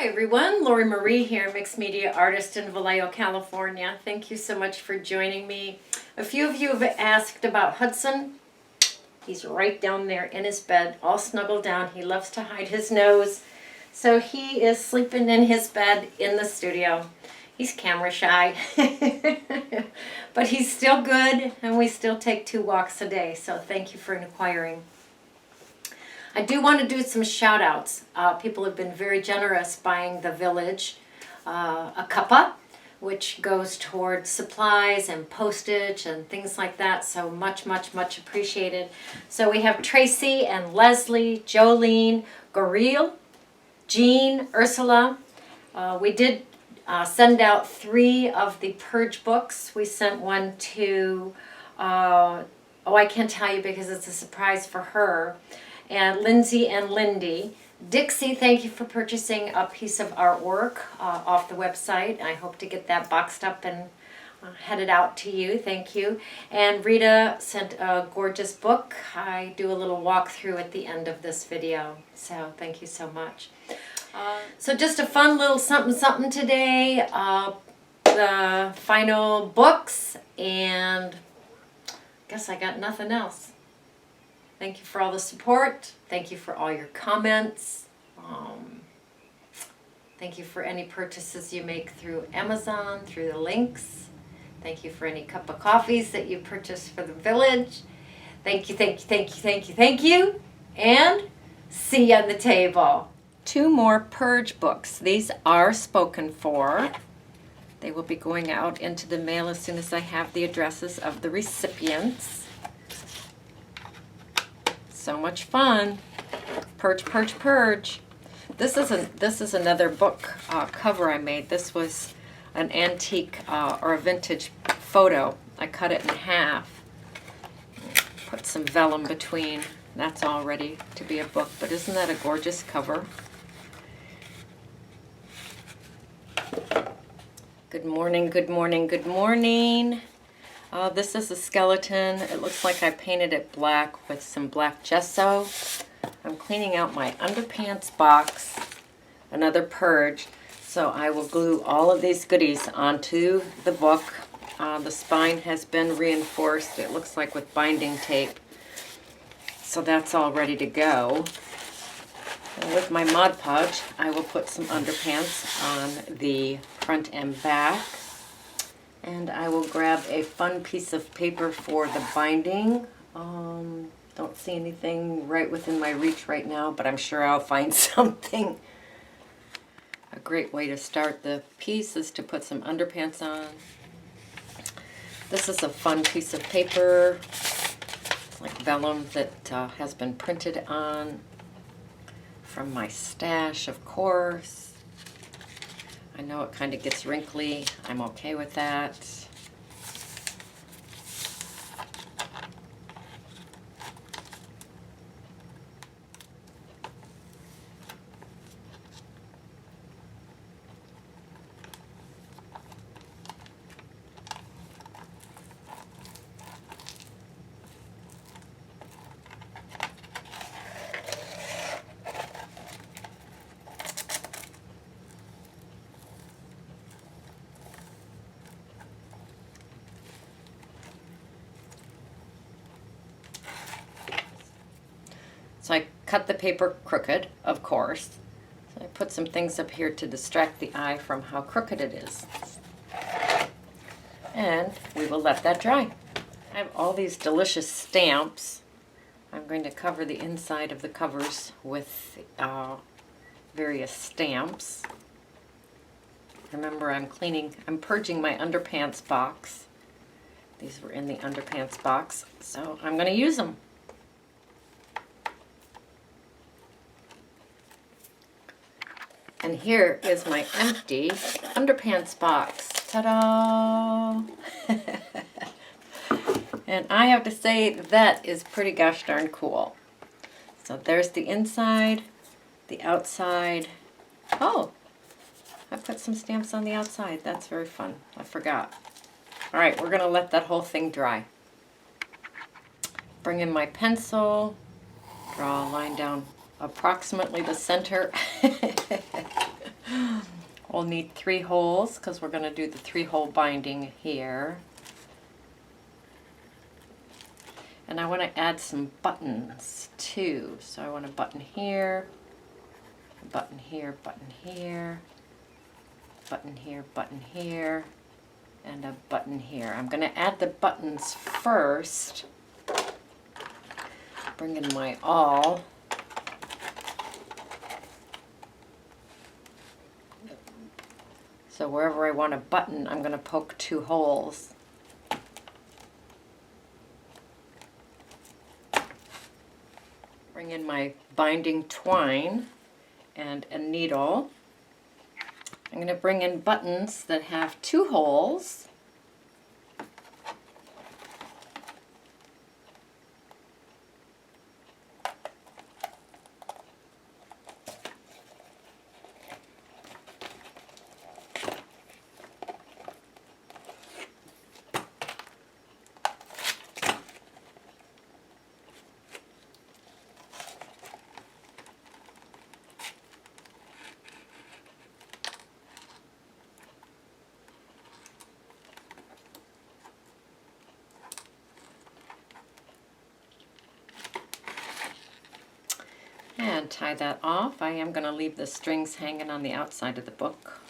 Hi everyone, Lori Marie here, mixed media artist in Vallejo, California. Thank you so much for joining me. A few of you have asked about Hudson. He's right down there in his bed, all snuggled down. He loves to hide his nose. So he is sleeping in his bed in the studio. He's camera shy, but he's still good, and we still take 2 walks a day. So thank you for inquiring. I do want to do some shout outs. People have been very generous buying the village a cuppa, which goes towards supplies and postage and things like that. So much, much, much appreciated. So we have Tracy and Leslie, Jolene, Goril, Jean, Ursula. We did send out 3 of the Purge books. We sent one to, I can't tell you because it's a surprise for her, and Lindsay and Lindy. Dixie, thank you for purchasing a piece of artwork off the website. I hope to get that boxed up and headed out to you. Thank you. And Rita sent a gorgeous book. I do a little walkthrough at the end of this video. So thank you so much. So just a fun little something today. The final books, and I guess I got nothing else. Thank you for all the support. Thank you for all your comments. Thank you for any purchases you make through Amazon, through the links. Thank you for any cup of coffees that you purchase for the village. Thank you, thank you, thank you, thank you, thank you. And see you on the table. 2 more Purge books. These are spoken for. They will be going out into the mail as soon as I have the addresses of the recipients. So much fun. Purge, purge, purge. This is another book cover I made. This was an antique or a vintage photo. I cut it in half. Put some vellum between. That's all ready to be a book. But isn't that a gorgeous cover? Good morning, good morning, good morning. This is a skeleton. It looks like I painted it black with some black gesso. I'm cleaning out my underpants box, another Purge. So I will glue all of these goodies onto the book. The spine has been reinforced, it looks like with binding tape. So that's all ready to go. And with my Mod Podge, I will put some underpants on the front and back. And I will grab a fun piece of paper for the binding. Don't see anything right within my reach right now, but I'm sure I'll find something. A great way to start the piece is to put some underpants on. This is a fun piece of paper. It's like vellum that has been printed on from my stash, of course. I know it kind of gets wrinkly. I'm okay with that. So I cut the paper crooked, of course. So I put some things up here to distract the eye from how crooked it is. And we will let that dry. I have all these delicious stamps. I'm going to cover the inside of the covers with various stamps. Remember, I'm purging my underpants box. These were in the underpants box, so I'm going to use them. And here is my empty underpants box. Ta-da! And I have to say that is pretty gosh darn cool. So there's the inside, the outside. Oh, I put some stamps on the outside. That's very fun. I forgot. All right, we're going to let that whole thing dry. Bring in my pencil, draw a line down approximately the center. we'll need 3 holes because we're going to do the 3-hole binding here. And I want to add some buttons too. So I want a button here, a button here, button here, button here, button here, and a button here. I'm going to add the buttons first. Bring in my awl. So wherever I want a button, I'm going to poke 2 holes. Bring in my binding twine and a needle. I'm going to bring in buttons that have 2 holes. And tie that off. I am going to leave the strings hanging on the outside of the book.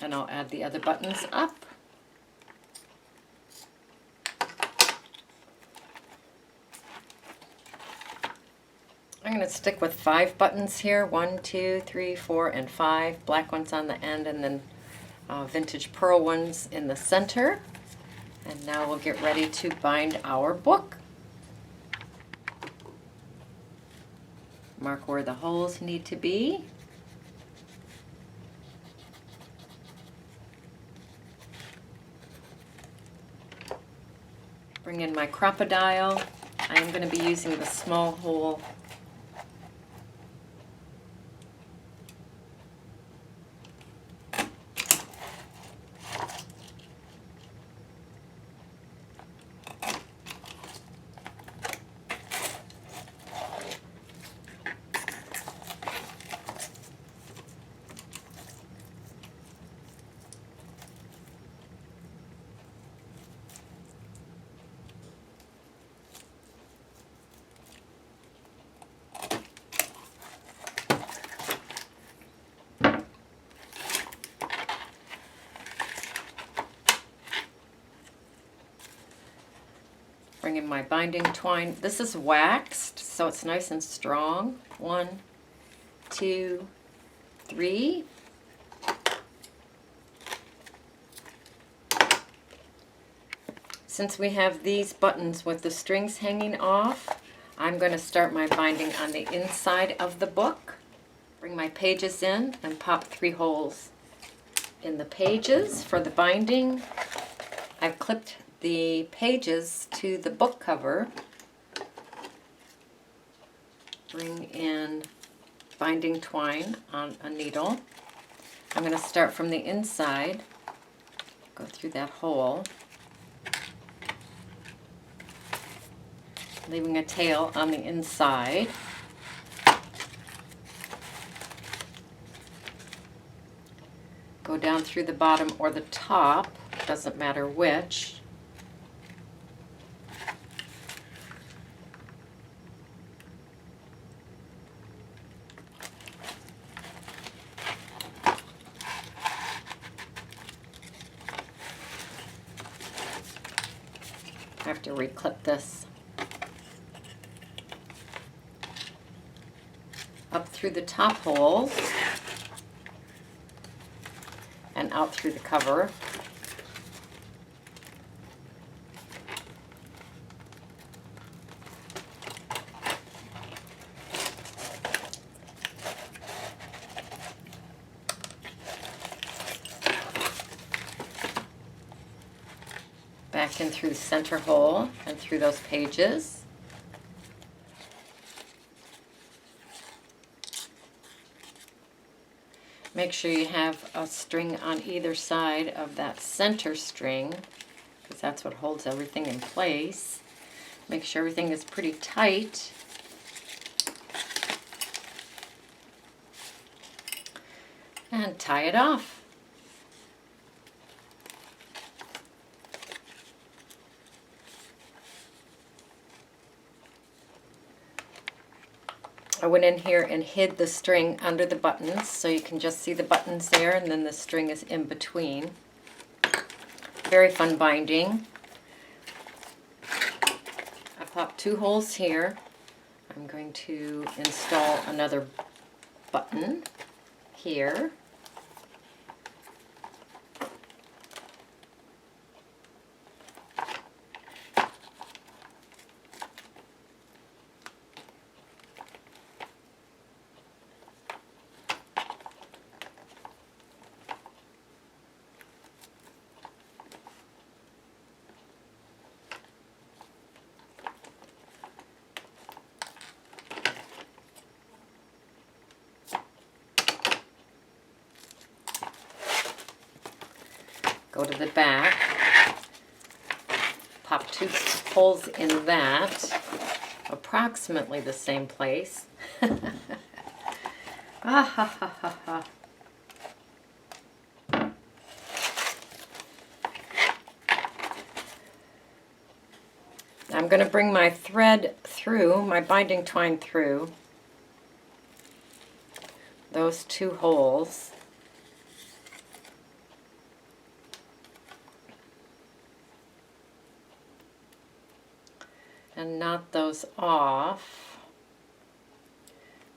And I'll add the other buttons up. I'm going to stick with 5 buttons here. 1, 2, 3, 4, and 5. Black ones on the end, and then vintage pearl ones in the center. And now we'll get ready to bind our book. Mark where the holes need to be. Bring in my crocodile. I am going to be using the small hole. Bring in my binding twine. This is waxed, so it's nice and strong. 1, 2, 3. Since we have these buttons with the strings hanging off, I'm going to start my binding on the inside of the book. Bring my pages in and pop 3 holes in the pages for the binding. I've clipped the pages to the book cover. Bring in binding twine on a needle. I'm going to start from the inside, go through that hole, leaving a tail on the inside. Go down through the bottom or the top, doesn't matter which. I have to reclip this. Up through the top holes and out through the cover. Back in through the center hole and through those pages. Make sure you have a string on either side of that center string, because that's what holds everything in place. Make sure everything is pretty tight. And tie it off. I went in here and hid the string under the buttons, so you can just see the buttons there, and then the string is in between. Very fun binding. I popped 2 holes here. I'm going to install another button here. Go to the back, pop 2 holes in that, approximately the same place. Ah ha ha ha ha. I'm going to bring my thread through, my binding twine through those 2 holes. And knot those off,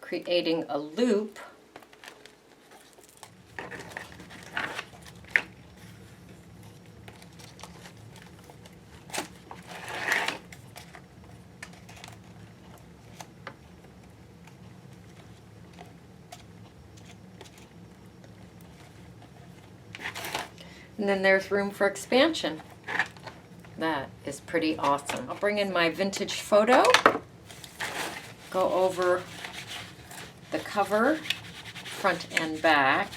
creating a loop. And then there's room for expansion. That is pretty awesome. I'll bring in my vintage photo, go over the cover, front and back.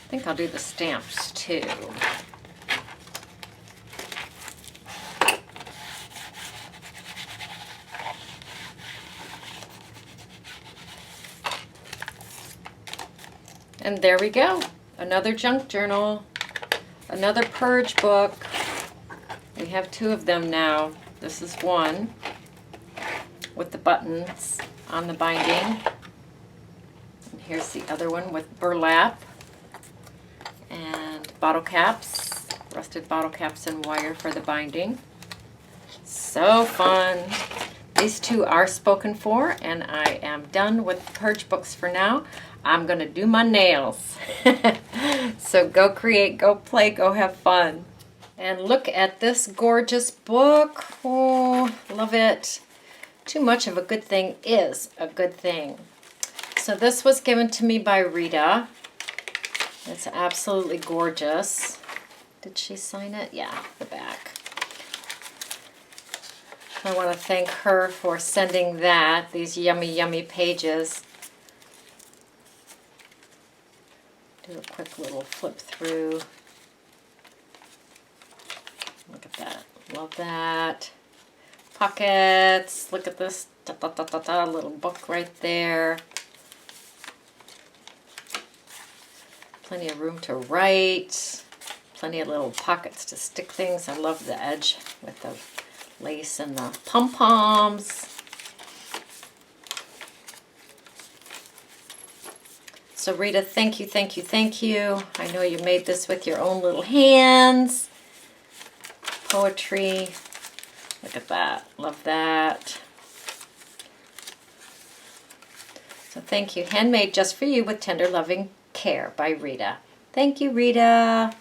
I think I'll do the stamps too. And there we go, another junk journal, another Purge book. We have 2 of them now. This is one with the buttons on the binding. And here's the other one with burlap and bottle caps, rusted bottle caps and wire for the binding. So fun. These 2 are spoken for, and I am done with Purge books for now. I'm going to do my nails. So go create, go play, go have fun. And look at this gorgeous book. Oh, love it. Too much of a good thing is a good thing. So this was given to me by Rita. It's absolutely gorgeous. Did she sign it? Yeah, the back. I want to thank her for sending that, these yummy, yummy pages. Do a quick little flip through. Look at that. Love that. Pockets. Look at this little book right there. Plenty of room to write. Plenty of little pockets to stick things. I love the edge with the lace and the pom-poms. So Rita, thank you, thank you, thank you. I know you made this with your own little hands. Poetry. Look at that. Love that. So thank you. Handmade just for you with tender loving care by Rita. Thank you, Rita.